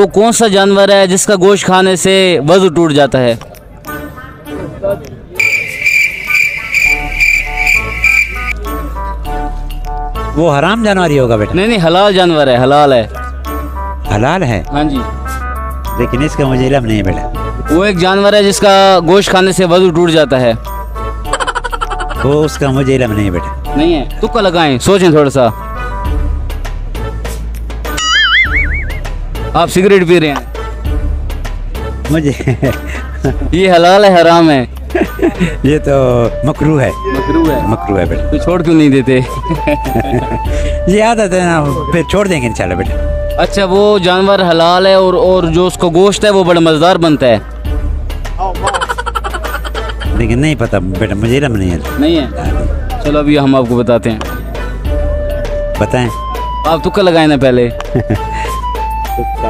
वो कौन सा जानवर है जिसका गोश्त खाने से वजू टूट जाता है? वो हराम जानवर ही होगा बेटा। नहीं नहीं, हलाल जानवर है, हलाल है। हलाल है, हाँ जी। लेकिन इसका मुझे इल्म नहीं है बेटा। वो एक जानवर है जिसका गोश्त खाने से वजू टूट जाता है। वो उसका मुझे इल्म नहीं है बेटा। नहीं है? तुक्का लगाएं, सोचें थोड़ा सा। आप सिगरेट पी रहे हैं, मुझे ये हलाल है हराम है? ये तो मकरू है। मकरू है। मकरू है बेटा। तो छोड़ क्यों नहीं देते? ये आदत है ना, फिर छोड़ देंगे इंशाल्लाह बेटा। अच्छा, वो जानवर हलाल है और जो उसको गोश्त है वो बड़ा मजेदार बनता है। लेकिन नहीं पता बेटा, मुझे इल्म नहीं है। नहीं है? चलो अभी हम आपको बताते हैं। बताएं। आप तुक्का लगाए ना पहले। तुक्का